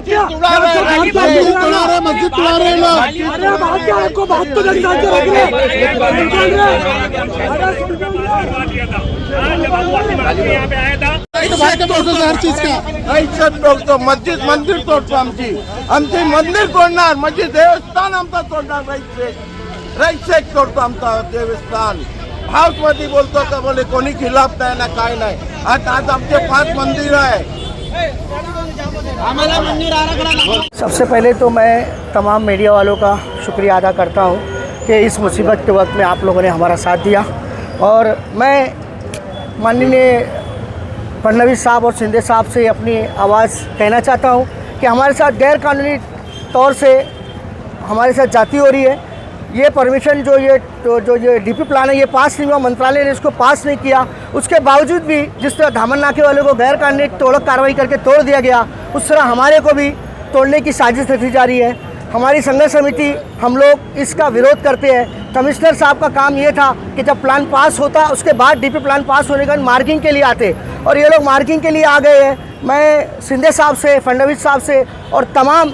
क्या? मस्जिद तोड़ा रहे लोग। अरे बात क्या आपको बात तो नहीं जानते रख रहे हर चीज का तोडतो मस्जिद मंदिर तोडतो आमची मंदिर तोडणार म्हणजे देवस्थान आमचा तोडणार राईट सेक तोडतो आमचा देवस्थान हाऊस मध्ये बोलतो का बोले कोणी खिलाफ नाही ना काय नाही आज आमचे 5 मंदिर आहे। सबसे पहले तो मैं तमाम मीडिया वालों का शुक्रिया अदा करता हूं कि इस मुसीबत के वक्त में आप लोगों ने हमारा साथ दिया और मैं माननीय फडणवीस साहब और शिंदे साहब से अपनी आवाज़ कहना चाहता हूं कि हमारे साथ गैर कानूनी तौर से हमारे साथ जाती हो रही है। ये परमिशन जो ये डीपी प्लान है ये पास नहीं हुआ, मंत्रालय ने इसको पास नहीं किया। उसके बावजूद भी जिस तरह धामन नाके वाले को गैर कानूनी तोड़क कार्रवाई करके तोड़ दिया गया, उस तरह हमारे को भी तोड़ने की साजिश रची जा रही है। हमारी संघर्ष समिति हम लोग इसका विरोध करते हैं। कमिश्नर साहब का काम ये था कि जब प्लान पास होता उसके बाद डीपी प्लान पास होने के बाद मार्किंग के लिए आते और ये लोग मार्किंग के लिए आ गए हैं। मैं शिंदे साहब से, फडणवीस साहब से और तमाम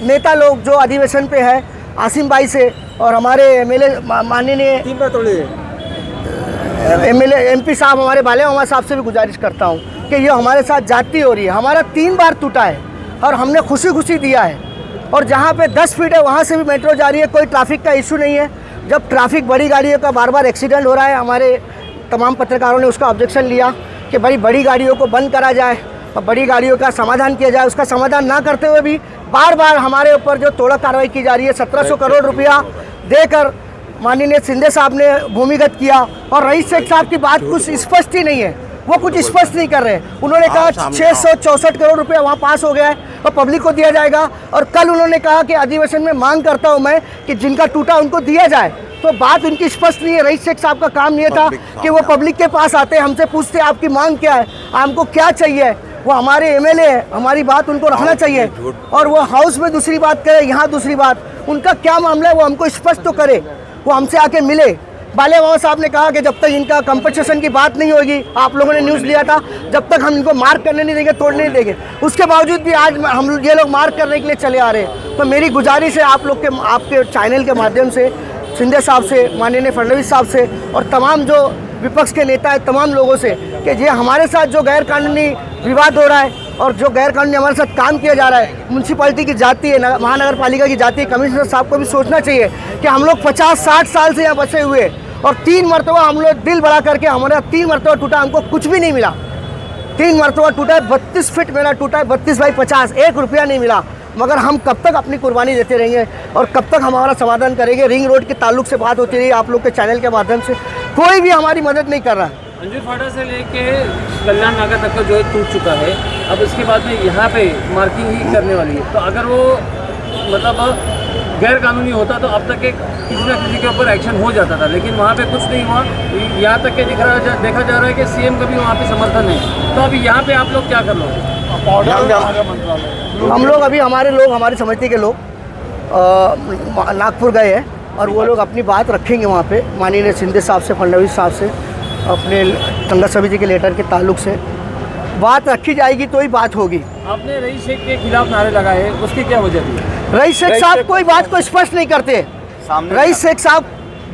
नेता लोग जो अधिवेशन पे है, आसिम भाई से और हमारे एमएलए माननीय एमपी साहब हमारे बाले मामा साहब से भी गुजारिश करता हूँ कि ये हमारे साथ जाती हो रही है। हमारा 3 बार टूटा है और हमने खुशी खुशी दिया है और जहाँ पे 10 फीट है वहाँ से भी मेट्रो जा रही है, कोई ट्रैफिक का इशू नहीं है। जब ट्रैफिक बड़ी गाड़ियों का बार बार एक्सीडेंट हो रहा है, हमारे तमाम पत्रकारों ने उसका ऑब्जेक्शन लिया कि बड़ी गाड़ियों को बंद करा जाए और बड़ी गाड़ियों का समाधान किया जाए। उसका समाधान ना करते हुए भी बार बार हमारे ऊपर जो तोड़क कार्रवाई की जा रही है, 1700 करोड़ रुपया देकर माननीय शिंदे साहब ने भूमिगत किया और रईस शेख साहब की बात कुछ स्पष्ट ही नहीं है, वो कुछ स्पष्ट नहीं कर रहे। उन्होंने कहा 664 करोड़ रुपया वहाँ पास हो गया है और पब्लिक को दिया जाएगा और कल उन्होंने कहा कि अधिवेशन में मांग करता हूँ मैं कि जिनका टूटा उनको दिया जाए। तो बात उनकी स्पष्ट नहीं है। रईस शेख साहब का काम ये था कि वो पब्लिक के पास आते, हमसे पूछते आपकी मांग क्या है, आपको क्या चाहिए। वो हमारे एमएलए है, हमारी बात उनको रखना चाहिए और वो हाउस में दूसरी बात करे, यहाँ दूसरी बात। उनका क्या मामला है वो हमको स्पष्ट तो करे, वो हमसे आके मिले। बाले मामा साहब ने कहा कि जब तक इनका कंपनसेशन की बात नहीं होगी, आप लोगों ने न्यूज़ लिया था, जब तक हम इनको मार्क करने नहीं देंगे, तोड़ने नहीं देंगे। उसके बावजूद भी आज हम ये लोग मार्क करने के लिए चले आ रहे हैं। तो मेरी गुजारिश है आप लोग के, आपके चैनल के माध्यम से शिंदे साहब से, माननीय फडणवीस साहब से और तमाम जो विपक्ष के नेता है, तमाम लोगों से कि ये हमारे साथ जो गैर कानूनी विवाद हो रहा है और जो गैर कानूनी हमारे साथ काम किया जा रहा है, म्यूनसिपालिटी की जाती है, महानगर पालिका की जाती है, कमिश्नर साहब को भी सोचना चाहिए कि हम लोग 50-60 साल से यहाँ बसे हुए और 3 मरतबा हम लोग दिल बड़ा करके हमारा 3 मरतबा टूटा, हमको कुछ भी नहीं मिला। 3 मरतबा टूटा है, 32 फीट मेरा टूटा है, 32/50, 1 रुपया नहीं मिला। मगर हम कब तक अपनी कुर्बानी देते रहेंगे और कब तक हमारा समाधान करेंगे। रिंग रोड के ताल्लुक से बात होती रही आप लोग के चैनल के माध्यम से, कोई भी हमारी मदद नहीं कर रहा है। अंजुर फाटा से लेके कल्याण नाका तक का जो है टूट चुका है, अब इसके बाद में यहाँ पे मार्किंग ही करने वाली है। तो अगर वो मतलब गैर कानूनी होता तो अब तक किसी न किसी के ऊपर एक्शन हो जाता था, लेकिन वहाँ पे कुछ नहीं हुआ। यहाँ तक के देखा जा रहा है कि सीएम का भी वहाँ पे समर्थन है। तो अभी यहाँ पे आप लोग क्या कर लो? हम लोग अभी हमारी समिति के लोग नागपुर गए हैं और वो लोग अपनी बात रखेंगे वहाँ पे माननीय शिंदे साहब से, फडणवीस साहब से, अपने संघर्ष समिति के लेटर के ताल्लुक से बात रखी जाएगी तो ही बात होगी। आपने रईस शेख के खिलाफ नारे लगाए, उसकी क्या वजह थी? रईस शेख साहब कोई बात को स्पष्ट नहीं करते। रईस शेख साहब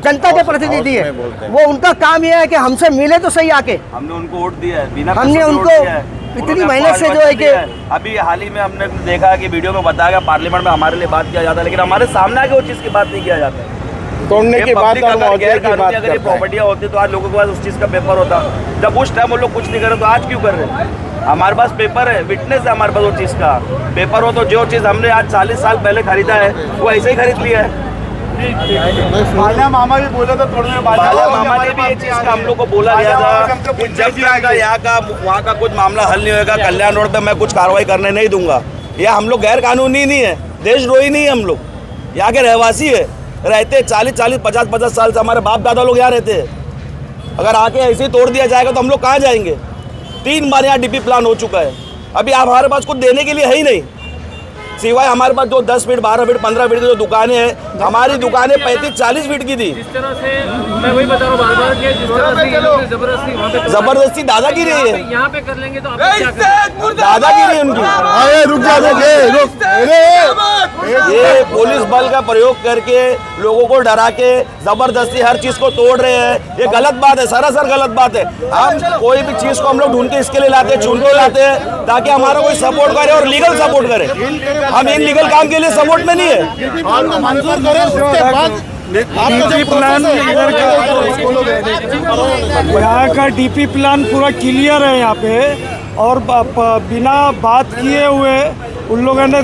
जनता के प्रतिनिधि है, वो उनका काम यह है कि हमसे मिले तो सही आके। हमने उनको वोट दिया है, बिना हमने उनको इतनी मेहनत से जो है कि अभी हाल ही में हमने देखा कि वीडियो में बताया गया पार्लियामेंट में हमारे लिए बात किया जाता है, लेकिन हमारे सामने आके वो चीज़ की बात नहीं किया जाता। तोड़ने की बात अगर ये प्रॉपर्टियाँ होती तो आज लोगों के पास उस चीज़ का पेपर होता। जब उस टाइम वो लोग कुछ नहीं कर रहे तो आज क्यों कर रहे हैं? हमारे पास पेपर है, विटनेस है हमारे पास, वो चीज़ का पेपर हो तो जो चीज़ हमने आज 40 साल पहले खरीदा है वो ऐसे ही खरीद लिया है। मामा भी बोला था तोड़ने, मामा ने भी ये चीज़ का हम लोग को बोला गया था कि जब तक यहाँ का वहाँ का कुछ मामला हल नहीं होगा, कल्याण रोड पे मैं कुछ कार्रवाई करने नहीं दूंगा। यह हम लोग गैर कानूनी नहीं है, देशद्रोही नहीं है, हम लोग यहाँ के रहवासी है, रहते 40-40, 50-50 साल से हमारे बाप दादा लोग यहाँ रहते हैं। अगर आके ऐसे ही तोड़ दिया जाएगा तो हम लोग कहाँ जाएंगे? 3 बार यहाँ डीपी प्लान हो चुका है, अभी आप हमारे पास कुछ देने के लिए है ही नहीं। सिवाय हमारे पास जो 10 फीट 12 फीट 15 फीट की जो दुकानें हैं, हमारी दुकानें 35-40 फीट की थी। जिस तरह से मैं वही बता रहा हूँ बार-बार कि जिस तरह से ये लोग जबरदस्ती वहाँ पे जबरदस्ती दादागिरी है, यहाँ पे कर लेंगे तो आप क्या करेंगे? दादागिरी है उनकी। अरे रुक जा, रुक, ये पुलिस बल का प्रयोग करके लोगों को डरा के जबरदस्ती हर चीज को तोड़ रहे हैं। ये गलत बात है, सरासर गलत बात है। हम कोई भी चीज को हम लोग ढूंढ के इसके लिए लाते हैं, चुन के लाते हैं ताकि हमारा कोई सपोर्ट करे और लीगल सपोर्ट करे। हम इन लीगल काम के लिए सपोर्ट में नहीं है। मंजूर करें उसके बाद डीपी प्लान यहाँ का डीपी प्लान पूरा क्लियर है यहाँ पे, और बिना बात किए हुए उन लोगों ने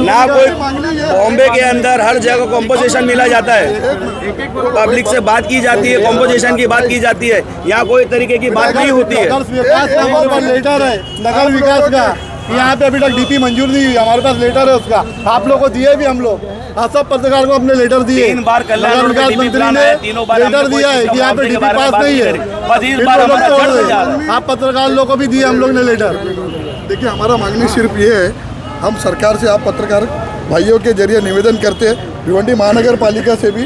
ना कोई बॉम्बे के अंदर हर जगह कॉम्पोजिशन मिला जाता है, पब्लिक से बात की जाती है, कॉम्पोजिशन की बात की जाती है। यहाँ कोई तरीके की बात नहीं होती है। नगर विकास का लेटर है, नगर विकास का, यहाँ पे अभी तक डीपी मंजूर नहीं हुई, हमारे पास लेटर है उसका, आप लोगों को दिए भी हम लोग, सब पत्रकार को अपने लेटर दिए। 3 बार नगर विकास मंत्री ने लेटर दिया है कि यहाँ पे डीपी पास नहीं है, आप पत्रकार लोगों को भी दिए हम लोग ने लेटर। देखिए हमारा मांगनी सिर्फ ये है, हम सरकार से, आप पत्रकार भाइयों के जरिए निवेदन करते हैं, भिवंडी महानगर पालिका से भी,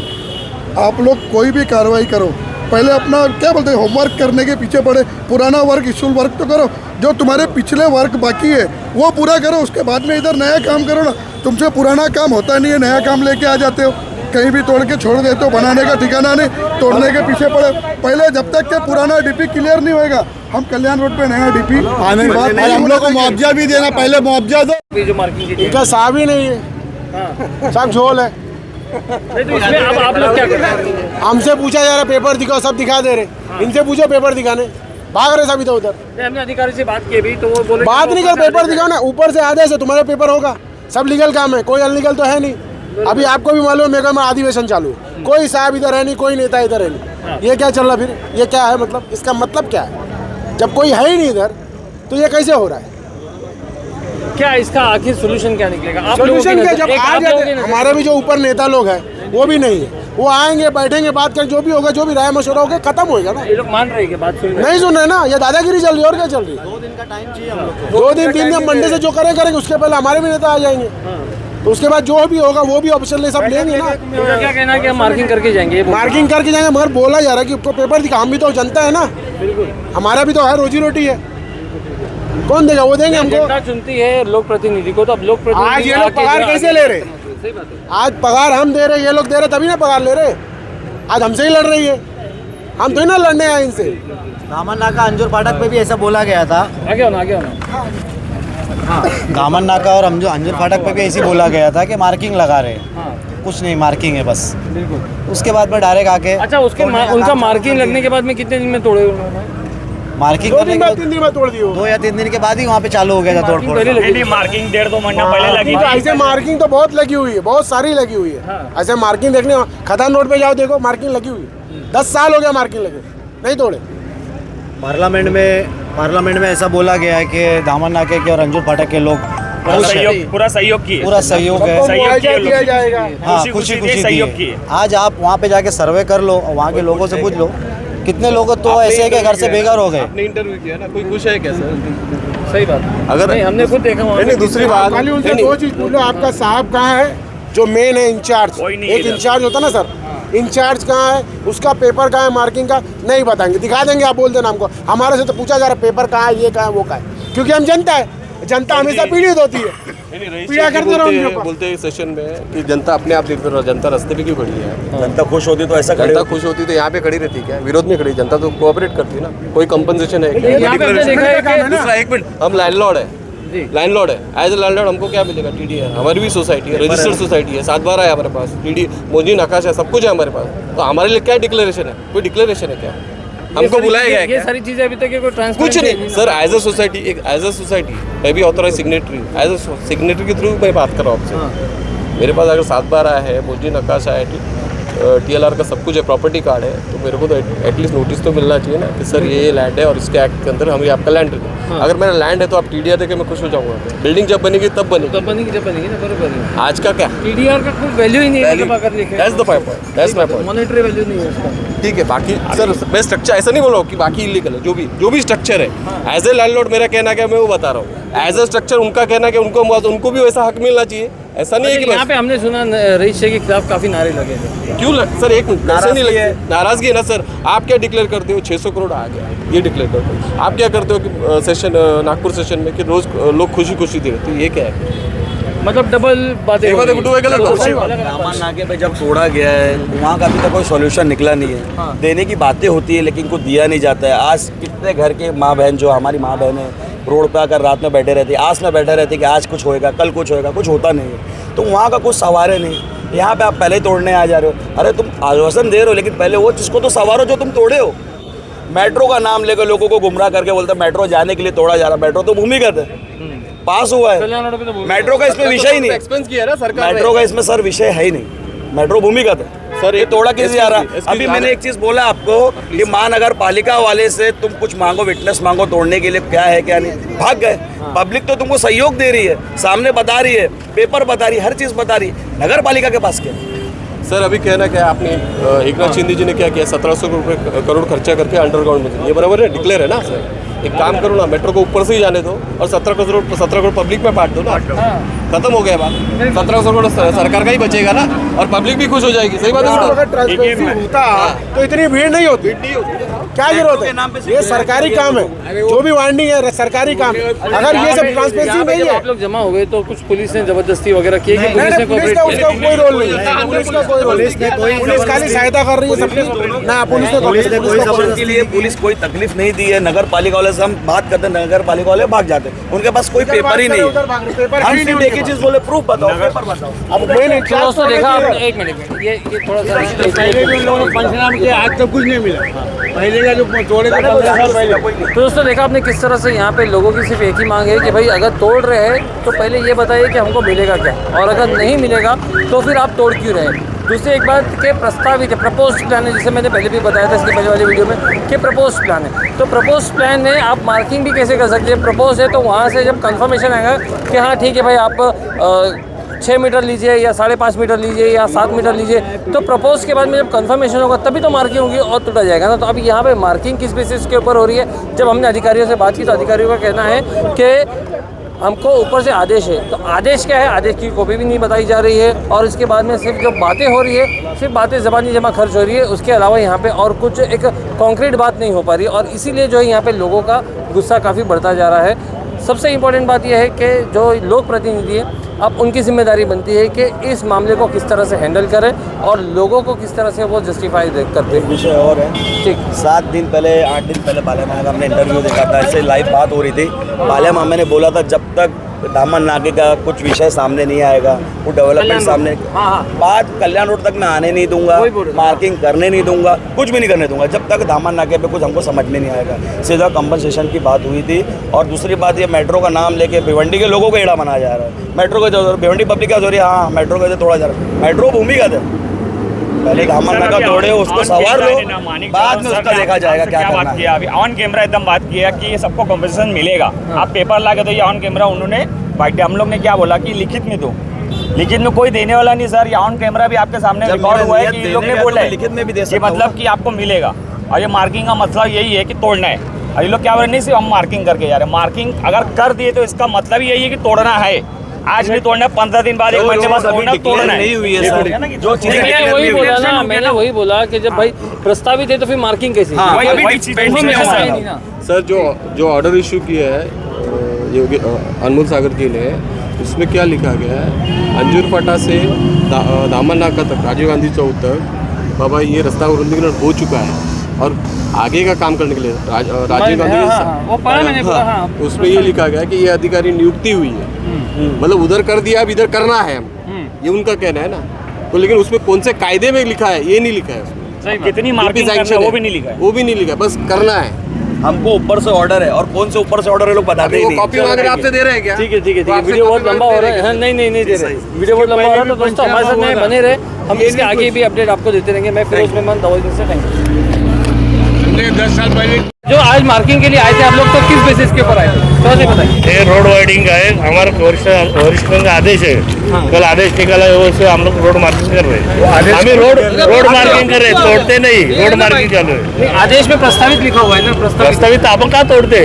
आप लोग कोई भी कार्रवाई करो, पहले अपना क्या बोलते हैं होमवर्क करने के पीछे पड़े, पुराना वर्क स्कूल वर्क तो करो, जो तुम्हारे पिछले वर्क बाकी है वो पूरा करो, उसके बाद में इधर नया काम करो ना। तुमसे पुराना काम होता नहीं है, नया काम लेके आ जाते हो, कहीं भी तोड़ के छोड़ देते हो, बनाने का ठिकाना नहीं, तोड़ने के पीछे पड़े। पहले जब तक के पुराना डीपी क्लियर नहीं होएगा, हम कल्याण रोड पे नया डीपी आने के बाद हम लोग को मुआवजा भी देना, पहले मुआवजा दो। जो मार्किंग की इनका साहब ही नहीं है, सब झोल है। तो इसमें अब आप लोग क्या कर रहे हैं? हमसे पूछा जा रहा पेपर दिखाओ, सब दिखा दे रहे, इनसे पूछो पेपर दिखाने, भाग रहे सब इधर उधर। हमने अधिकारी से बात की भी तो वो बोले बात नहीं कर, पेपर दिखाओ ना, ऊपर से आदेश है तुम्हारा पेपर होगा, सब लीगल काम है, कोई अनलीगल तो है नहीं। अभी आपको भी मालूम है मेघा में अधिवेशन चालू है, कोई साहब इधर है नहीं, कोई नेता इधर है नहीं, ये क्या चल रहा फिर, ये क्या है मतलब, इसका मतलब क्या है? जब कोई है ही नहीं इधर तो ये कैसे हो रहा है? क्या इसका आखिर सोल्यूशन क्या निकलेगा? आप लोगों सोल्यूशन की क्या, नजर- जब एक आ आप लोगों की जाते नजर- हमारे भी जो ऊपर नेता लोग हैं वो भी नहीं है, वो आएंगे बैठेंगे बात करें, जो भी होगा, जो भी राय मशवरा होगा खत्म होएगा ना। ये लोग मान रहे हैं कि बात सुन रहे हैं? नहीं सुन रहे ना, ये दादागिरी चल रही है और क्या चल रही है? 2 दिन का टाइम चाहिए हम लोग, 2 दिन 3 दिन मंडे से जो करेंगे, उसके पहले हमारे भी नेता आ जाएंगे, तो उसके बाद जो भी होगा वो भी ऑप्शन ले सब लेंगे ना। उनका क्या कहना है कि हम मार्किंग करके जाएंगे? मार्किंग करके जाएंगे, मगर बोला जा रहा है कि उसको पेपर दिखा, हम भी तो जनता है ना, हमारा भी तो है, रोजी रोटी है, कौन देगा? वो देंगे हमको। जनता चुनती है लोक प्रतिनिधि को, तो अब लोक प्रतिनिधि आज ये लोग आके पगार जो कैसे आगे- ले रहे? सही बात है। आज पगार हम दे रहे, ये लोग दे रहे, तभी ना पगार ले रहे। आज हमसे ही लड़ रही है, हम तो ना लड़ने आए इनसे। दामन नाका अंजुर फाटक पे भी ऐसा बोला गया था, आगे होना, आगे होना। दामन नाका और अंजुर फाटक पे भी ऐसे बोला गया था कि मार्किंग लगा रहे हैं, हाँ कुछ नहीं, मार्किंग है बस। बिल्कुल। उसके बाद में डायरेक्ट आके अच्छा, उनका मार्किंग लगने के बाद में कितने दिन में तोड़े उन्होंने? मार्किंग 2 करने दिन के बाद 3 दिन में तोड़ दियो। 2 या 3 दिन के बाद ही वहाँ पे चालू हो गया था तोड़ फोड़। पहले लगी। मार्किंग 1.5-2 महीना पहले लगी तो ऐसे मार्किंग तो बहुत लगी हुई है, बहुत सारी लगी हुई है। हाँ। ऐसे मार्किंग देखने खदान रोड पे जाओ, देखो मार्किंग लगी हुई है, 10 साल हो गया मार्किंग लगे, नहीं तोड़े। पार्लियामेंट में ऐसा बोला गया है कि दामन नाके के और अंजुर फाटक के लोग पूरा सहयोग किए, पूरा सहयोग है। सबको सहयोग मुआवजा किए दिया लोग। जाएगा। हाँ, खुशी खुशी दिए, खुशी सहयोग दिए। किए। आज आप वहाँ पे जाके सर्वे कर लो और वहाँ के लोगों से पूछ लो, कितने लोग तो ऐसे है कि घर से बेघर हो गए। आपने इंटरव्यू किया ना, कोई खुश है कैसे? सही बात है। अगर नहीं, हमने खुद देखा वहाँ पे। नहीं, दूसरी बात खाली उनसे नहीं, 2 चीज पूछो, आपका साहब कहाँ है जो मेन है इंचार्ज? कोई नहीं एक इधर। इंचार्ज होता ना सर, इंचार्ज कहाँ है, उसका पेपर कहाँ है मार्किंग का, नहीं बताएंगे, दिखा देंगे, आप बोल देना हमको। हमारे से तो पूछा जा रहा है पेपर कहाँ है, ये कहाँ है, वो कहाँ है, क्योंकि हम जनता है, जनता हमेशा पीड़ित होती है, पीड़ा करते रहो उनके ऊपर। बोलते हैं सेशन में कि जनता अपने आप देखते रहो, जनता रास्ते पे क्यों खड़ी है? जनता खुश होती तो ऐसा खड़े जनता खुश होती तो यहाँ पे खड़ी रहती क्या? विरोध में खड़ी, जनता तो कोऑपरेट करती है ना, कोई कंपनसेशन है क्या? यहाँ पे हमने देखा है कि दूसरा एक मिनट, हम लैंडलॉर्ड है, लैंडलॉर्ड है, एज ए लैंडलॉर्ड हमको क्या मिलेगा? टीडी है, हमारी भी सोसाइटी है, रजिस्टर्ड सोसाइटी है, 7/12 है हमारे पास, टीडी मोजी नकाशा है, सब कुछ है हमारे पास, तो हमारे लिए क्या डिक्लेरेशन है? कोई डिक्लेरेशन है क्या? हमको बुलाया गया है ये क्या? सारी चीजें अभी तक ये कोई कुछ ट्रांसपेरेंसी नहीं sir, as a society, as a society मैं भी authorise signatory, as a signatory के थ्रू मैं बात कर रहा हूँ आपसे। मेरे पास अगर 7/12 है, मोजी नकाशा है, TLR का सब कुछ है, प्रॉपर्टी कार्ड है, तो मेरे को तो एटलीस्ट नोटिस तो मिलना चाहिए ना कि सर ये लैंड है और इसके एक्ट के अंदर हमें आपका लैंड अगर मेरा लैंड है तो आप TDR देके मैं खुश हो जाऊंगा। बिल्डिंग जब बनेगी तब बनेगी, जब बनेगी ना, बरोबर है। आज का क्या TDR का कोई वैल्यू ही नहीं है, मतलब अगर देखें that's the point, that's my point. Monetary value नहीं है उसका। ठीक है, बाकी सर मैं स्ट्रक्चर ऐसा नहीं बोल रहा हूँ कि बाकी इलीगल है, जो भी स्ट्रक्चर है एज ए लैंडलॉर्ड मेरा कहना क्या मैं वो बता रहा हूँ। एज ए स्ट्रक्चर उनका कहना कि उनको भी वैसा हक मिलना चाहिए। ऐसा नहीं है कि यहाँ पे हमने सुना रईस शेख के खिलाफ काफी नारे लगे थे। क्यों सर एक मिनट, ऐसे नहीं लगे, नाराजगी है ना सर। आप क्या डिक्लेयर करते हो 600 करोड़ आ गया, ये डिक्लेयर करते हो। आप क्या करते हो कि सेशन नागपुर सेशन में कि रोज लोग खुशी खुशी दे, तो ये क्या है? मतलब डबल बातें हो रही हैं। दामन नाके पे जब तोड़ा गया है वहाँ का अभी तक कोई सॉल्यूशन निकला नहीं है। देने की बातें होती है लेकिन कुछ दिया नहीं जाता है। आज कितने घर के माँ बहन, जो हमारी माँ बहन है, रोड पे आकर रात में बैठे रहती है, आस में बैठे रहती है कि आज कुछ होएगा, कल कुछ होएगा, कुछ होता नहीं है। तो वहाँ का कुछ सवारे नहीं। यहाँ पे आप पहले ही तोड़ने आ जा रहे हो। अरे तुम आश्वासन दे रहे हो लेकिन पहले वो चीज़ को तो सवारो जो तुम तोड़े हो। मेट्रो का नाम लेकर लोगों को गुमराह करके बोलते हैं मेट्रो जाने के लिए तोड़ा जा रहा है। मेट्रो तो भूमिगत है, पास हुआ है। मेट्रो का इसमें विषय ही नहीं, एक्सपेंस किया ना सरकार। मेट्रो का इसमें सर विषय है ही नहीं। मेट्रो भूमिगत है सर, ये तोड़ा किसी जा रहा। अभी मैंने एक चीज बोला आपको कि महानगर पालिका वाले से तुम कुछ मांगो, विटनेस मांगो तोड़ने के लिए, क्या है क्या नहीं, भाग गए। पब्लिक तो तुमको सहयोग दे रही है, सामने बता रही है, पेपर बता रही है, हर चीज बता रही है। नगर पालिका के पास क्या है? सर अभी कहना क्या है, आपने एक नाथ शिंदे जी ने क्या किया, 1700 करोड़ खर्चा करके अंडरग्राउंड में, ये बराबर है, डिक्लेयर है ना सर। एक काम करो ना, मेट्रो को ऊपर से ही जाने दो और 17 करोड़ पब्लिक में बांट दो ना, खत्म हो गया बात। 1700 करोड़ सरकार का ही बचेगा ना और पब्लिक भी खुश हो जाएगी। सही बात है। अगर ट्रांसपेरेंसी होता तो इतनी भीड़ नहीं होती। क्या जरूरत है? ये सरकारी काम है, जो भी वार्निंग है सरकारी काम है। अगर ये सब ट्रांसपेरेंसी नहीं है, आप लोग जमा हो गए तो कुछ पुलिस ने जबरदस्ती वगैरह की कि पुलिस का उसका कोई रोल नहीं है। पुलिस का कोई रोल नहीं, पुलिस खाली सहायता कर रही है सबकी ना। पुलिस ने कोई सपोर्ट के लिए पुलिस कोई तकलीफ नहीं दी है। नगर पालिका वाले से हम बात करते हैं, नगर पालिका वाले भाग जाते हैं, उनके पास कोई पेपर ही नहीं है। हम सिर्फ एक ही चीज बोले, प्रूफ बताओ, पेपर बताओ। अब मेन दोस्तों देखा आपने, एक मिनट, ये थोड़ा सा पहले भी उन लोगों ने पंचनामा किया, आज तक कुछ नहीं मिला। पहले का जो तोड़े थे 15 साल पहले। तो दोस्तों देखा आपने किस तरह से यहाँ पे लोगों की सिर्फ एक ही मांग है कि भाई अगर तोड़ रहे हैं तो पहले ये बताइए कि हमको मिलेगा क्या, और अगर नहीं मिलेगा तो फिर आप तोड़ क्यों रहे। दूसरी एक बात के प्रस्तावित प्रपोज प्लान है, जिसे मैंने पहले भी बताया था इसके पहले वाली वीडियो में कि प्रपोज प्लान है। तो प्रपोज प्लान में आप मार्किंग भी कैसे कर सकते हैं। प्रपोज है तो वहाँ से जब कंफर्मेशन आएगा कि हाँ ठीक है भाई आप 6 मीटर लीजिए या 5.5 मीटर लीजिए या 7 मीटर लीजिए, तो प्रपोज के बाद में जब कंफर्मेशन होगा तभी तो मार्किंग होगी और टूटा जाएगा ना। तो अभी यहाँ पे मार्किंग किस बेसिस के ऊपर हो रही है। जब हमने अधिकारियों से बात की तो अधिकारियों का कहना है कि हमको ऊपर से आदेश है। तो आदेश क्या है, आदेश की कॉपी भी नहीं बताई जा रही है और इसके बाद में सिर्फ जो बातें हो रही है, सिर्फ बातें ज़बानी जमा खर्च हो रही है, उसके अलावा यहाँ पे और कुछ एक कॉन्क्रीट बात नहीं हो पा रही। और इसीलिए जो है यहाँ पे लोगों का गुस्सा काफ़ी बढ़ता जा रहा है। सबसे इम्पोर्टेंट बात यह है कि जो लोक प्रतिनिधि हैं, अब उनकी जिम्मेदारी बनती है कि इस मामले को किस तरह से हैंडल करें और लोगों को किस तरह से वो जस्टिफाई करते हैं। विषय और है, ठीक, 7 दिन पहले 8 दिन पहले बाल्या मामा का हमने इंटरव्यू देखा था, ऐसे लाइव बात हो रही थी। बाल्या मामा ने बोला था जब तक दामन नाके का कुछ विषय सामने नहीं आएगा, वो डेवलपमेंट सामने, बात कल्याण रोड तक मैं आने नहीं दूंगा, मार्किंग करने नहीं दूंगा, कुछ भी नहीं करने दूंगा जब तक दामन नाके पे कुछ हमको समझ में नहीं आएगा। सीधा कंपनसेशन की बात हुई थी। और दूसरी बात ये मेट्रो का नाम लेके भिवंडी के लोगों को एड़ा बनाया जा रहा है। मेट्रो का जो भिवंडी पब्लिक का जोरिए, हाँ मेट्रो का तोड़ा जा रहा है। मेट्रो भूमिगत है, पहले दामन नाका तोड़े उसको सवार लो, बाद में उसका देखा जाएगा क्या करना है। किया अभी ऑन कैमरा एकदम बात किया कि ये सबको कंपनसेशन मिलेगा। आप पेपर ला के तो ये ऑन कैमरा उन्होंने बाइट, हम लोग ने क्या बोला कि लिखित में दो, लिखित में कोई देने वाला नहीं सर। ये ऑन कैमरा भी आपके सामने रिकॉर्ड हुआ है कि ये लोग ने बोला है लिखित में भी दे ये सकता मतलब कि आपको मिलेगा। और ये मार्किंग का मतलब यही है कि तोड़ना है। और ये लोग क्या बोल रहे, नहीं सिर्फ हम मार्किंग करके जा रहे हैं, मार्किंग अगर कर दिए तो इसका मतलब यही है कि तोड़ना है। आज भी तोड़ना, 15 दिन बाद, 1 महीने बाद तोड़ना नहीं हुई है सर। जो चीजें मैंने वही बोला ना, मैंने वही बोला कि जब भाई प्रस्तावित है तो फिर मार्किंग कैसे। सर जो ऑर्डर इशू किया है योगी अनमोल सागर जी ने, उसमें क्या लिखा गया है, अंजूर फाटा से दामन नाका तक, राजीव गांधी चौक तक बाबा ये रास्ता रुंदीकरण हो चुका है और आगे का काम करने के लिए राजीव गांधी उसमें ये लिखा गया कि ये अधिकारी नियुक्ति हुई है, मतलब उधर कर दिया, अब इधर करना है हम, ये उनका कहना है ना। तो लेकिन उसमें कौन से कायदे में लिखा है ये नहीं लिखा है उसमें, कितनी मार्किंग करना है वो भी नहीं लिखा है, वो भी नहीं लिखा, बस करना है। हमको ऊपर से ऑर्डर है और कौन से ऊपर से ऑर्डर है लोग बताते ही नहीं। कॉपी वगैरह आपसे दे रहे हैं क्या? ठीक है ठीक है ठीक है, वीडियो बहुत लंबा हो रहा है। नहीं दे रहे, वीडियो बहुत लंबा हो रहा है। तो दोस्तों हमारे साथ में बने रहे, हम इसके आगे भी अपडेट आपको देते रहेंगे। मैं फिरोज मेहमान, दवाई से, थैंक यू। 10 साल पहले जो आज मार्किंग के लिए आए थे आप लोग, तो किस बेसिस के ऊपर आए थे, थोड़ा सा बताइए। ये रोड वाइडिंग का है, हमारा वरिष्ठ का आदेश है। कल आदेश निकाला है, उससे हम लोग रोड मार्किंग कर रहे हैं। हमें रोड मार्किंग कर रहे हैं, तोड़ते नहीं, रोड मार्किंग चालू है। आदेश में प्रस्तावित लिखा हुआ है ना, प्रस्तावित आप कहाँ तोड़ते,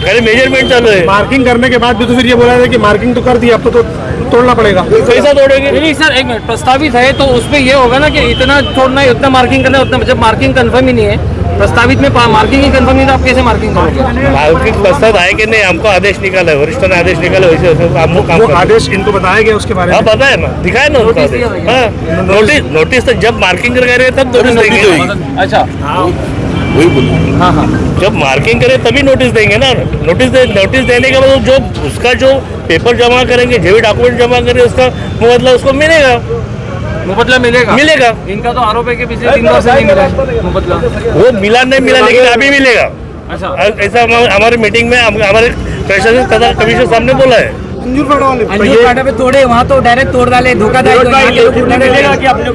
खाली मेजरमेंट चालू है। मार्किंग करने के बाद भी तो फिर ये बोला था कि मार्किंग तो कर दी, अब तो तोड़ना पड़ेगा। कैसा तोड़ेंगे? नहीं सर, एक मिनट, प्रस्तावित है तो उसमें ये होगा ना कि इतना छोड़ना है, उतना मार्किंग करना है, उतना। जब मार्किंग कंफर्म ही नहीं है, प्रस्तावित में मार्किंग ही कंफर्म नहीं, तो आप कैसे मार्किंग करोगे? मार्किंग प्रस्ताव है कि नहीं, हमको आदेश निकाला है, वरिष्ठ ने आदेश निकाला, वैसे हम लोग काम आदेश इनको बताया गया उसके बारे में? हाँ पता है ना, दिखाए ना उनका आदेश। हाँ, नोटिस तो जब मार्किंग कर रहे तब नोटिस देंगे। अच्छा, वही बोलो। हाँ हाँ, जब मार्किंग करे तभी नोटिस देंगे ना। नोटिस देने के बाद जो उसका जो पेपर जमा करेंगे, जो भी डॉक्यूमेंट जमा करेंगे, उसका मुबदला उसको मिलेगा। मुबदला मिलेगा। इनका तो आरोप है कि पिछले 3 वर्ष से नहीं मिला है मुबदला। वो मिला नहीं मिला, लेकिन अभी मिलेगा। अच्छा, ऐसा हमारे मीटिंग में हमारे प्रशासन तथा कमिश्नर साहब ने बोला है। अंजूर फाटा पे तोड़े, वहाँ तो डायरेक्ट तोड़ डाले, धोखाधड़ी। मिलेगा कि अपने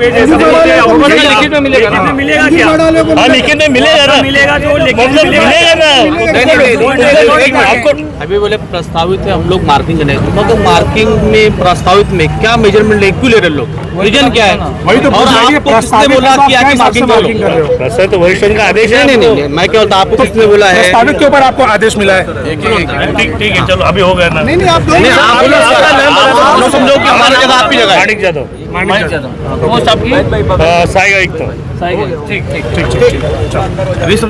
लिखित में मिलेगा ना? मिलेगा क्या? हाँ, लिखित में मिलेगा ना, मिलेगा ना आपको। अभी बोले प्रस्तावित है, हम लोग मार्किंग करने, तो मार्किंग में प्रस्तावित में क्या मेजरमेंट ले, क्यों ले रहे लोग, रीजन क्या है? वही तो और आपको किसने बोला कि आके मार्किंग कर लो? प्रस्ताव तो वरिष्ठ का आदेश है। नहीं, मैं क्या बोलता, आपको किसने बोला है? प्रस्तावित के ऊपर आपको आदेश मिला है? ठीक है, चलो अभी हो गया ना। नहीं, आप समझो कि हमारी जगह आपकी जगह है। माणिक जादव, पोस्ट आपकी साई आयुक्त। ठीक।